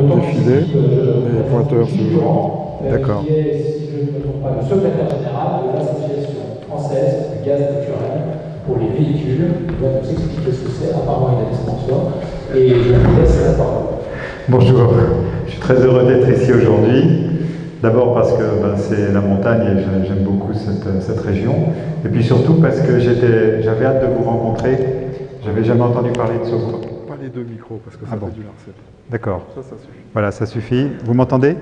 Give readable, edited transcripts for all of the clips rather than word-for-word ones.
défilé, les pointeurs c'est aujourd'hui. D'accord. Qui est, si je ne me trompe pas, le secrétaire général de l'Association française du gaz naturel pour les véhicules. Il va nous expliquer ce que c'est, apparemment il a des sponsors. Et je vous laisse la parole. Bonjour, je suis très heureux d'être ici aujourd'hui. D'abord parce que c'est la montagne et j'aime beaucoup cette région. Et puis surtout parce que j'avais hâte de vous rencontrer. J'avais jamais entendu parler de ce groupe. Pas les deux micros parce que ça fait du larcène. D'accord. Ça suffit. Voilà, ça suffit. Vous m'entendez?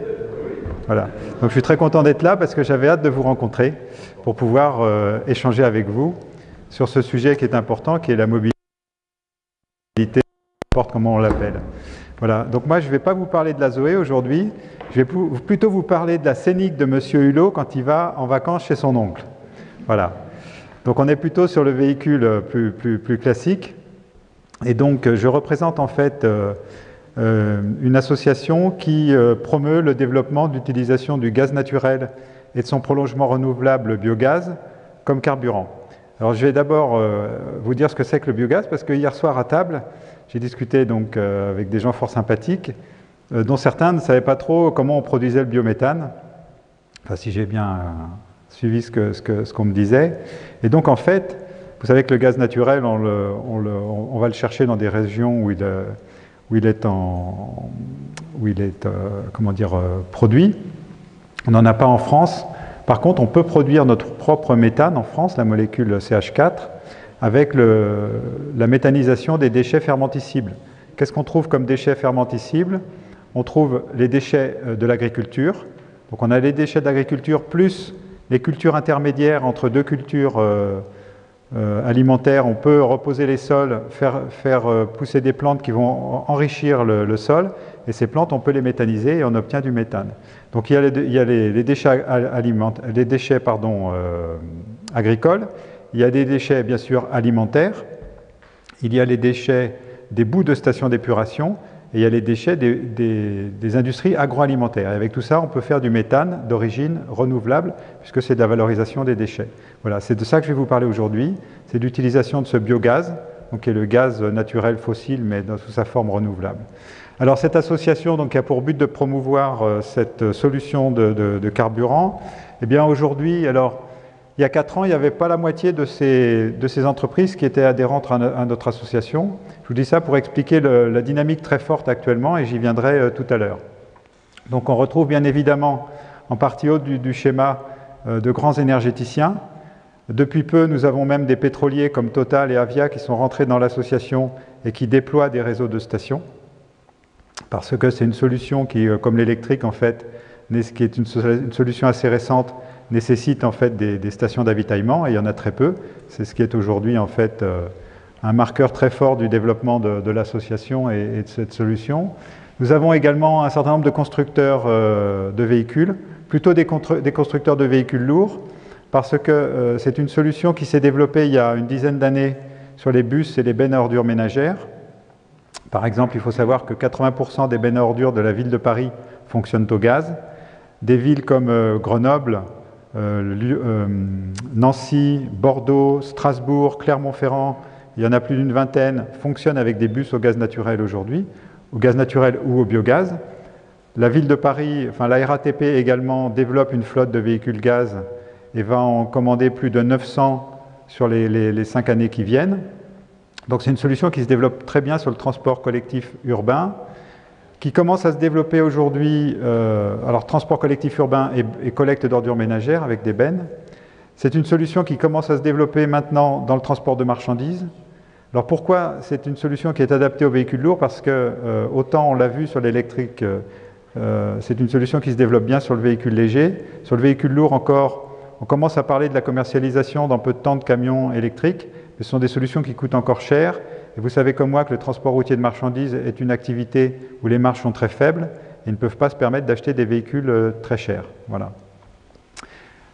Voilà. Donc je suis très content d'être là parce que j'avais hâte de vous rencontrer pour pouvoir échanger avec vous sur ce sujet qui est important, qui est la mobilité, n'importe comment on l'appelle. Voilà. Donc moi, je ne vais pas vous parler de la Zoé aujourd'hui. Je vais plutôt vous parler de la scénique de Monsieur Hulot quand il va en vacances chez son oncle. Voilà. Donc on est plutôt sur le véhicule plus classique. Et donc je représente en fait une association qui promeut le développement d'utilisation du gaz naturel et de son prolongement renouvelable, le biogaz, comme carburant. Alors je vais d'abord vous dire ce que c'est que le biogaz, parce que hier soir à table, j'ai discuté donc avec des gens fort sympathiques, dont certains ne savaient pas trop comment on produisait le biométhane, enfin si j'ai bien suivi ce qu'on me disait. Et donc en fait, vous savez que le gaz naturel, on va le chercher dans des régions où il est produit. On n'en a pas en France. Par contre, on peut produire notre propre méthane en France, la molécule CH4, avec la méthanisation des déchets fermentescibles. Qu'est-ce qu'on trouve comme déchets fermentescibles? On trouve les déchets de l'agriculture. Donc on a les déchets d'agriculture plus les cultures intermédiaires entre deux cultures alimentaires. On peut reposer les sols, faire pousser des plantes qui vont enrichir le sol, et ces plantes, on peut les méthaniser et on obtient du méthane. Donc il y a les déchets, agricoles, il y a des déchets bien sûr alimentaires, il y a les déchets des boues de stations d'épuration, et il y a les déchets des industries agroalimentaires. Et avec tout ça, on peut faire du méthane d'origine renouvelable, puisque c'est de la valorisation des déchets. Voilà, c'est de ça que je vais vous parler aujourd'hui. C'est d'utilisation de ce biogaz, donc qui est le gaz naturel fossile, mais sous sa forme renouvelable. Alors cette association donc, a pour but de promouvoir cette solution de carburant. Eh bien aujourd'hui, alors il y a 4 ans, il n'y avait pas la moitié de ces entreprises qui étaient adhérentes à notre association. Je vous dis ça pour expliquer la dynamique très forte actuellement, et j'y viendrai tout à l'heure. Donc on retrouve bien évidemment en partie haute du schéma de grands énergéticiens. Depuis peu, nous avons même des pétroliers comme Total et Avia qui sont rentrés dans l'association et qui déploient des réseaux de stations. Parce que c'est une solution qui, comme l'électrique en fait, qui est une solution assez récente, nécessite en fait des stations d'avitaillement, et il y en a très peu. C'est ce qui est aujourd'hui en fait un marqueur très fort du développement de l'association et de cette solution. Nous avons également un certain nombre de constructeurs de véhicules, plutôt des constructeurs de véhicules lourds, parce que c'est une solution qui s'est développée il y a une dizaine d'années sur les bus et les bennes à ordures ménagères. Par exemple, il faut savoir que 80% des bennes à ordures de la ville de Paris fonctionnent au gaz. Des villes comme Grenoble, Nancy, Bordeaux, Strasbourg, Clermont-Ferrand, il y en a plus d'une vingtaine, fonctionnent avec des bus au gaz naturel aujourd'hui, au gaz naturel ou au biogaz. La ville de Paris, enfin la RATP également, développe une flotte de véhicules gaz et va en commander plus de 900 sur les 5 années qui viennent. Donc c'est une solution qui se développe très bien sur le transport collectif urbain, qui commence à se développer aujourd'hui, alors transport collectif urbain et collecte d'ordures ménagères avec des bennes. C'est une solution qui commence à se développer maintenant dans le transport de marchandises. Alors pourquoi c'est une solution qui est adaptée aux véhicules lourds? Parce que autant on l'a vu sur l'électrique, c'est une solution qui se développe bien sur le véhicule léger. Sur le véhicule lourd encore, on commence à parler de la commercialisation dans peu de temps de camions électriques. Ce sont des solutions qui coûtent encore cher. Et vous savez comme moi que le transport routier de marchandises est une activité où les marges sont très faibles et ne peuvent pas se permettre d'acheter des véhicules très chers. Voilà.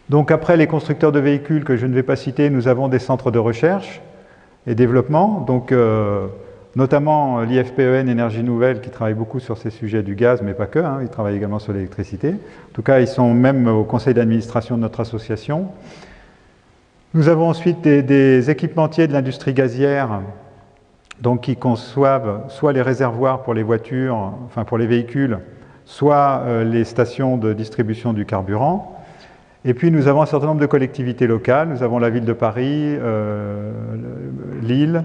Donc après les constructeurs de véhicules que je ne vais pas citer, nous avons des centres de recherche et développement, donc notamment l'IFPEN Énergie Nouvelle qui travaille beaucoup sur ces sujets du gaz, mais pas que, hein, ils travaillent également sur l'électricité. En tout cas, ils sont même au conseil d'administration de notre association. Nous avons ensuite des équipementiers de l'industrie gazière donc qui conçoivent soit les réservoirs pour les voitures, enfin pour les véhicules, soit les stations de distribution du carburant. Et puis nous avons un certain nombre de collectivités locales. Nous avons la ville de Paris, Lille.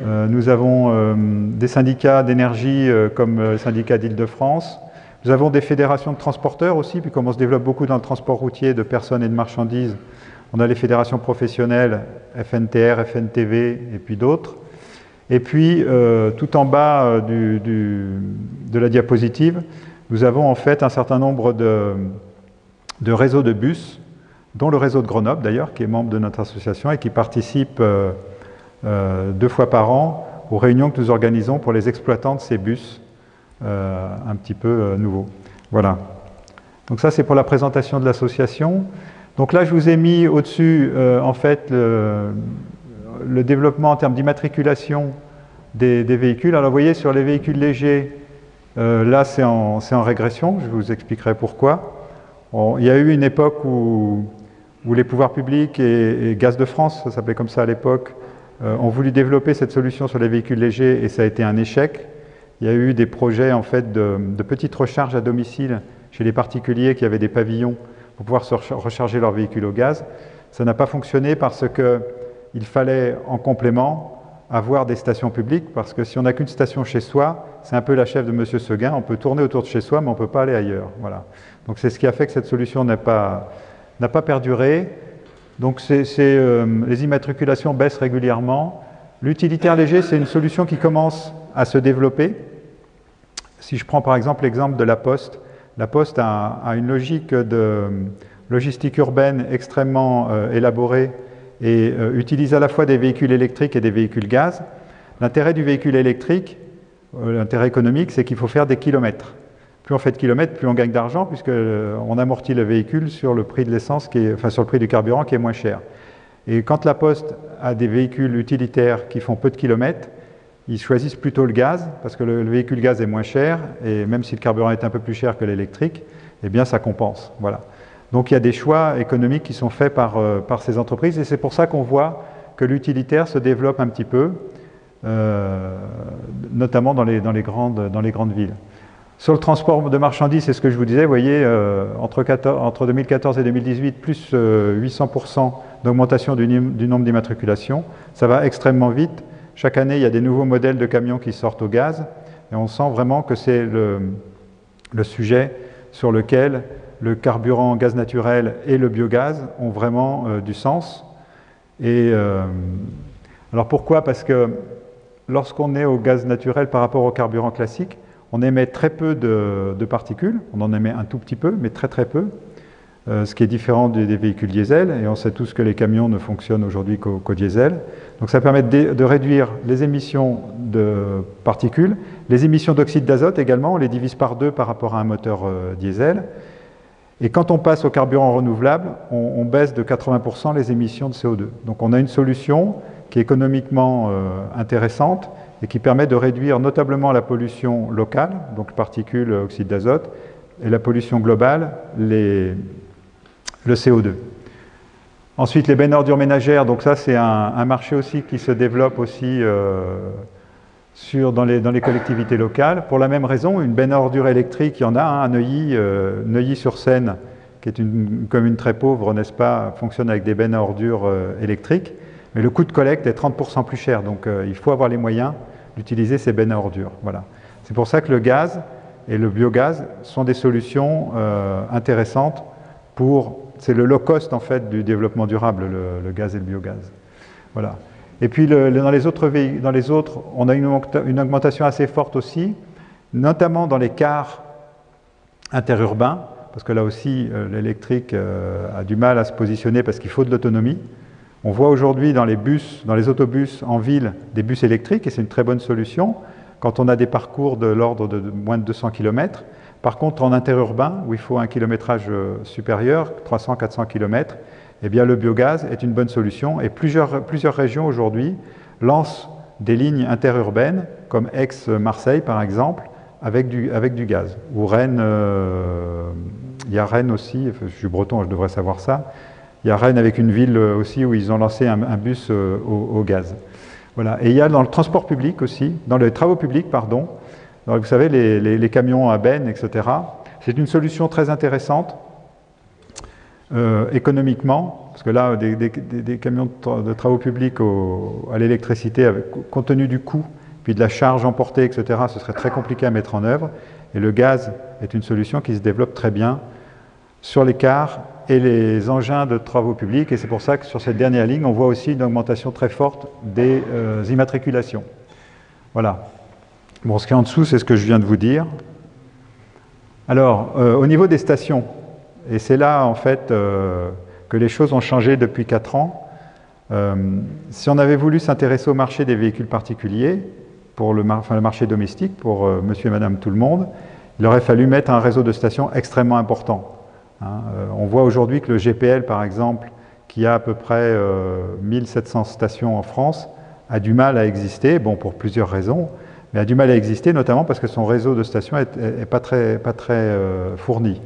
Nous avons des syndicats d'énergie comme le syndicat d'Île-de-France. Nous avons des fédérations de transporteurs aussi, puis comme on se développe beaucoup dans le transport routier de personnes et de marchandises, on a les fédérations professionnelles, FNTR, FNTV et puis d'autres. Et puis, tout en bas de la diapositive, nous avons en fait un certain nombre de réseaux de bus, dont le réseau de Grenoble d'ailleurs, qui est membre de notre association et qui participe 2 fois par an aux réunions que nous organisons pour les exploitants de ces bus un petit peu nouveaux. Voilà. Donc ça, c'est pour la présentation de l'association. Donc là, je vous ai mis au-dessus, en fait, le développement en termes d'immatriculation des véhicules. Alors, vous voyez, sur les véhicules légers, là, c'est en régression. Je vous expliquerai pourquoi. Il y a eu une époque où les pouvoirs publics et Gaz de France, ça s'appelait comme ça à l'époque, ont voulu développer cette solution sur les véhicules légers et ça a été un échec. Il y a eu des projets en fait, de petites recharges à domicile chez les particuliers qui avaient des pavillons pour pouvoir se recharger leur véhicule au gaz. Ça n'a pas fonctionné parce qu'il fallait en complément avoir des stations publiques, parce que si on n'a qu'une station chez soi, c'est un peu la chef de M. Seguin, on peut tourner autour de chez soi, mais on ne peut pas aller ailleurs. Voilà. Donc c'est ce qui a fait que cette solution n'a pas perduré. Donc les immatriculations baissent régulièrement. L'utilitaire léger, c'est une solution qui commence à se développer. Si je prends par exemple l'exemple de la Poste a une logique de logistique urbaine extrêmement élaborée et utilise à la fois des véhicules électriques et des véhicules gaz. L'intérêt du véhicule électrique, l'intérêt économique, c'est qu'il faut faire des kilomètres. Plus on fait de kilomètres, plus on gagne d'argent, puisqu'on amortit le véhicule sur le prix de l'essence, sur le prix du carburant qui est moins cher. Et quand la Poste a des véhicules utilitaires qui font peu de kilomètres, ils choisissent plutôt le gaz, parce que le véhicule gaz est moins cher, et même si le carburant est un peu plus cher que l'électrique, eh bien ça compense. Voilà. Donc il y a des choix économiques qui sont faits par ces entreprises, et c'est pour ça qu'on voit que l'utilitaire se développe un petit peu, notamment dans les grandes villes. Sur le transport de marchandises, c'est ce que je vous disais, vous voyez, entre 2014 et 2018, plus 800% d'augmentation du nombre d'immatriculations. Ça va extrêmement vite. Chaque année, il y a des nouveaux modèles de camions qui sortent au gaz, et on sent vraiment que c'est le sujet sur lequel le carburant gaz naturel et le biogaz ont vraiment du sens. Et alors pourquoi? Parce que lorsqu'on est au gaz naturel par rapport au carburant classique, on émet très peu de particules, on en émet un tout petit peu, mais très peu, ce qui est différent des véhicules diesel, et on sait tous que les camions ne fonctionnent aujourd'hui qu'au diesel. Donc ça permet de réduire les émissions de particules, les émissions d'oxyde d'azote également, on les divise par 2 par rapport à un moteur diesel. Et quand on passe au carburant renouvelable, on baisse de 80% les émissions de CO2. Donc on a une solution qui est économiquement intéressante, et qui permet de réduire notablement la pollution locale, donc particules, oxyde d'azote, et la pollution globale, le CO2. Ensuite, les bennes ordures ménagères, donc ça c'est un marché aussi qui se développe aussi dans les collectivités locales. Pour la même raison, une benne à ordures électrique, il y en a à Neuilly-sur-Seine, qui est une commune très pauvre, n'est-ce pas, fonctionne avec des bennes à ordures électriques. Mais le coût de collecte est 30% plus cher, donc il faut avoir les moyens d'utiliser ces bennes à ordures. Voilà. C'est pour ça que le gaz et le biogaz sont des solutions intéressantes c'est le low cost en fait du développement durable, le gaz et le biogaz. Voilà. Et puis dans les autres, on a une augmentation assez forte aussi, notamment dans les cars interurbains, parce que là aussi l'électrique a du mal à se positionner parce qu'il faut de l'autonomie. On voit aujourd'hui dans les autobus en ville, des bus électriques, et c'est une très bonne solution, quand on a des parcours de l'ordre de moins de 200 km. Par contre, en interurbain, où il faut un kilométrage supérieur, 300-400 km, eh bien, le biogaz est une bonne solution. Et plusieurs régions aujourd'hui lancent des lignes interurbaines, comme Aix-Marseille par exemple, avec du gaz. Ou Rennes, il y a Rennes aussi, je suis breton, je devrais savoir ça. Il y a Rennes avec une ville aussi où ils ont lancé un bus au gaz. Voilà. Et il y a dans le transport public aussi, dans les travaux publics, pardon, donc, vous savez, les camions à benne, etc. C'est une solution très intéressante économiquement, parce que là, des camions de travaux publics à l'électricité, compte tenu du coût, puis de la charge emportée, etc., ce serait très compliqué à mettre en œuvre. Et le gaz est une solution qui se développe très bien sur les cars et les engins de travaux publics. Et c'est pour ça que sur cette dernière ligne, on voit aussi une augmentation très forte des immatriculations. Voilà. Bon, ce qui est en dessous, c'est ce que je viens de vous dire. Alors, au niveau des stations, et c'est là, en fait, que les choses ont changé depuis 4 ans. Si on avait voulu s'intéresser au marché des véhicules particuliers, pour le marché domestique, pour monsieur et madame tout le monde, il aurait fallu mettre un réseau de stations extrêmement important. Hein. On voit aujourd'hui que le GPL, par exemple, qui a à peu près 1700 stations en France, a du mal à exister, bon, pour plusieurs raisons, mais a du mal à exister, notamment parce que son réseau de stations n'est pas très fourni.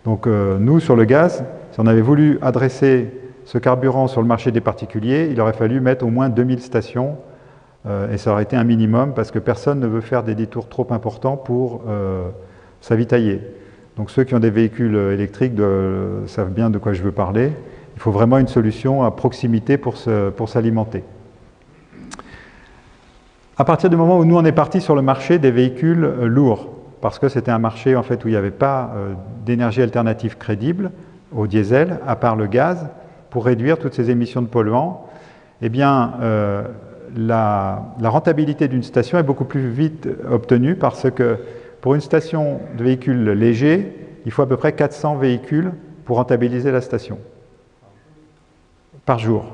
Donc nous, sur le gaz, si on avait voulu adresser ce carburant sur le marché des particuliers, il aurait fallu mettre au moins 2000 stations, et ça aurait été un minimum, parce que personne ne veut faire des détours trop importants pour s'avitailler. Donc ceux qui ont des véhicules électriques savent bien de quoi je veux parler. Il faut vraiment une solution à proximité pour s'alimenter. À partir du moment où nous on est parti sur le marché des véhicules lourds, parce que c'était un marché en fait où il n'y avait pas d'énergie alternative crédible au diesel, à part le gaz, pour réduire toutes ces émissions de polluants, eh bien la rentabilité d'une station est beaucoup plus vite obtenue, parce que pour une station de véhicules légers, il faut à peu près 400 véhicules pour rentabiliser la station par jour.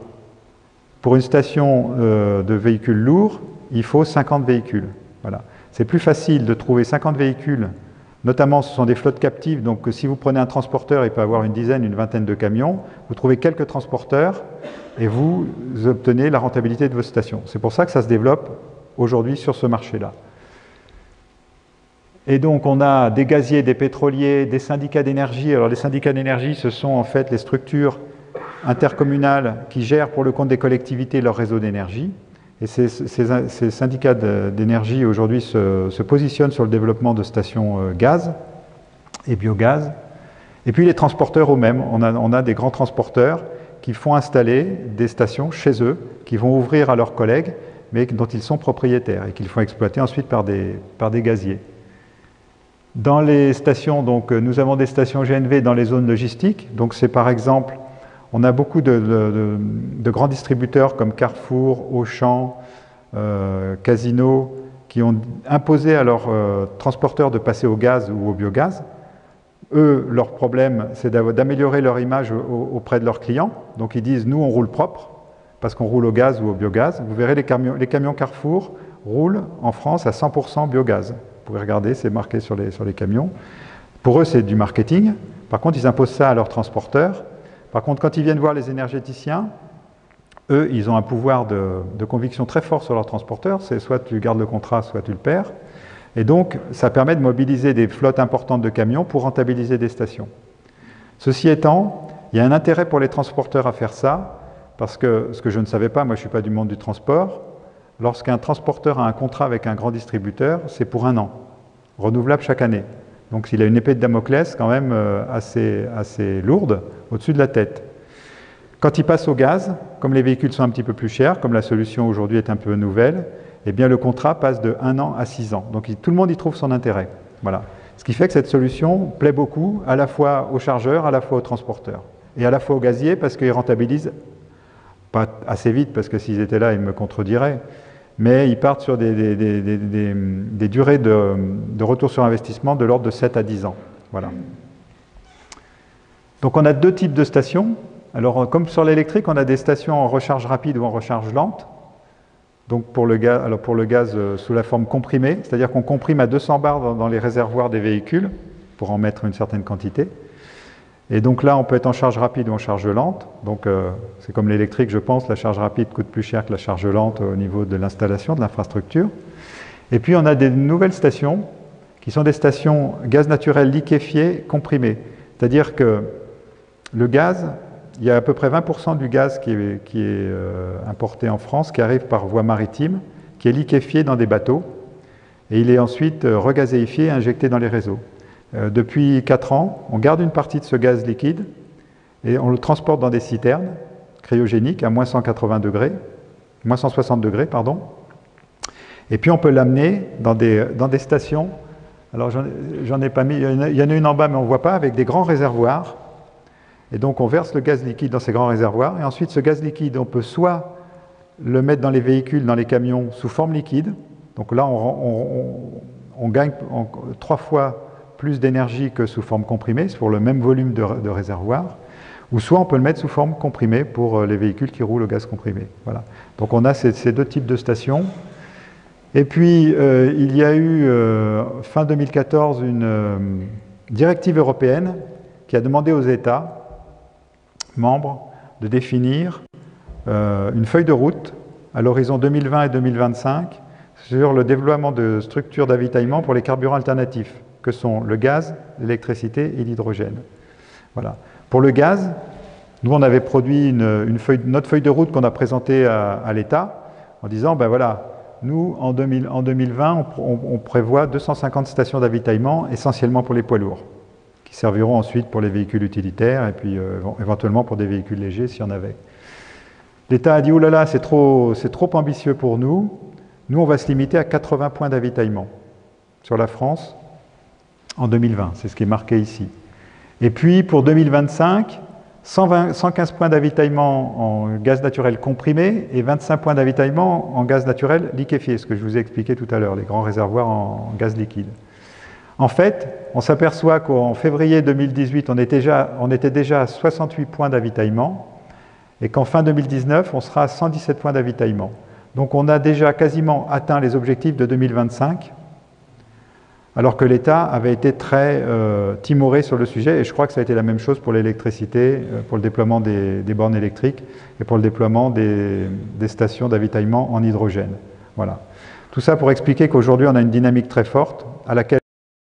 Pour une station de véhicules lourds, il faut 50 véhicules. Voilà. C'est plus facile de trouver 50 véhicules, notamment ce sont des flottes captives, donc si vous prenez un transporteur, il peut avoir une dizaine, une vingtaine de camions, vous trouvez quelques transporteurs et vous obtenez la rentabilité de vos stations. C'est pour ça que ça se développe aujourd'hui sur ce marché-là. Et donc on a des gaziers, des pétroliers, des syndicats d'énergie. Alors les syndicats d'énergie, ce sont en fait les structures intercommunales qui gèrent pour le compte des collectivités leur réseau d'énergie. Et ces syndicats d'énergie aujourd'hui se positionnent sur le développement de stations gaz et biogaz. Et puis les transporteurs eux-mêmes, on a des grands transporteurs qui font installer des stations chez eux, qui vont ouvrir à leurs collègues, mais dont ils sont propriétaires et qu'ils font exploiter ensuite par des gaziers. Dans les stations, donc, nous avons des stations GNV dans les zones logistiques. Donc c'est par exemple, on a beaucoup de grands distributeurs comme Carrefour, Auchan, Casino, qui ont imposé à leurs transporteurs de passer au gaz ou au biogaz. Eux, leur problème, c'est d'améliorer leur image auprès de leurs clients. Donc ils disent, nous on roule propre, parce qu'on roule au gaz ou au biogaz. Vous verrez, les camions Carrefour roulent en France à 100% biogaz. Vous pouvez regarder, c'est marqué sur les camions. Pour eux, c'est du marketing. Par contre, ils imposent ça à leurs transporteurs. Par contre, quand ils viennent voir les énergéticiens, eux, ils ont un pouvoir de conviction très fort sur leurs transporteurs. C'est soit tu gardes le contrat, soit tu le perds. Et donc, ça permet de mobiliser des flottes importantes de camions pour rentabiliser des stations. Ceci étant, il y a un intérêt pour les transporteurs à faire ça, parce que ce que je ne savais pas, moi je ne suis pas du monde du transport, lorsqu'un transporteur a un contrat avec un grand distributeur, c'est pour 1 an, renouvelable chaque année. Donc il a une épée de Damoclès quand même assez lourde au-dessus de la tête. Quand il passe au gaz, comme les véhicules sont un petit peu plus chers, comme la solution aujourd'hui est un peu nouvelle, eh bien le contrat passe de 1 an à 6 ans. Donc tout le monde y trouve son intérêt. Voilà. Ce qui fait que cette solution plaît beaucoup à la fois aux chargeurs, à la fois aux transporteurs. Et à la fois aux gaziers parce qu'ils rentabilisent, pas assez vite parce que s'ils étaient là, ils me contrediraient, mais ils partent sur des durées de retour sur investissement de l'ordre de 7 à 10 ans. Voilà. Donc on a 2 types de stations. Alors comme sur l'électrique, on a des stations en recharge rapide ou en recharge lente. Donc pour le gaz sous la forme comprimée, c'est-à-dire qu'on comprime à 200 bars dans les réservoirs des véhicules pour en mettre une certaine quantité. Et donc là, on peut être en charge rapide ou en charge lente. Donc c'est comme l'électrique, je pense, la charge rapide coûte plus cher que la charge lente au niveau de l'installation, de l'infrastructure. Et puis on a des nouvelles stations qui sont des stations gaz naturel liquéfié comprimé. C'est-à-dire que le gaz il y a à peu près 20% du gaz qui est importé en France, qui arrive par voie maritime, qui est liquéfié dans des bateaux, et il est ensuite regazéifié et injecté dans les réseaux. Depuis 4 ans, on garde une partie de ce gaz liquide, et on le transporte dans des citernes cryogéniques à moins 180 degrés, moins 160 degrés, pardon. Et puis on peut l'amener dans des stations. Alors j'en ai pas mis, il y en a une en bas mais on ne voit pas, avec des grands réservoirs. Et donc on verse le gaz liquide dans ces grands réservoirs. Et ensuite ce gaz liquide, on peut soit le mettre dans les véhicules, dans les camions, sous forme liquide. Donc là on gagne 3 fois plus d'énergie que sous forme comprimée, c'est pour le même volume de réservoir. Ou soit on peut le mettre sous forme comprimée pour les véhicules qui roulent au gaz comprimé. Voilà. Donc on a ces 2 types de stations. Et puis il y a eu fin 2014 une directive européenne qui a demandé aux États membres de définir une feuille de route à l'horizon 2020 et 2025 sur le développement de structures d'avitaillement pour les carburants alternatifs, que sont le gaz, l'électricité et l'hydrogène. Voilà. Pour le gaz, nous on avait produit notre feuille de route qu'on a présentée à l'État en disant, ben voilà, nous en 2020 on prévoit 250 stations d'avitaillement essentiellement pour les poids lourds, qui serviront ensuite pour les véhicules utilitaires et puis éventuellement pour des véhicules légers s'il y en avait. L'État a dit, oh là là, c'est trop ambitieux pour nous, on va se limiter à 80 points d'avitaillement sur la France en 2020, c'est ce qui est marqué ici. Et puis pour 2025, 115 points d'avitaillement en gaz naturel comprimé et 25 points d'avitaillement en gaz naturel liquéfié, ce que je vous ai expliqué tout à l'heure, les grands réservoirs en gaz liquide. En fait, on s'aperçoit qu'en février 2018, on était déjà à 68 points d'avitaillement et qu'en fin 2019, on sera à 117 points d'avitaillement. Donc on a déjà quasiment atteint les objectifs de 2025, alors que l'État avait été très timoré sur le sujet, et je crois que ça a été la même chose pour l'électricité, pour le déploiement des bornes électriques et pour le déploiement des stations d'avitaillement en hydrogène. Voilà. Tout ça pour expliquer qu'aujourd'hui on a une dynamique très forte à laquelle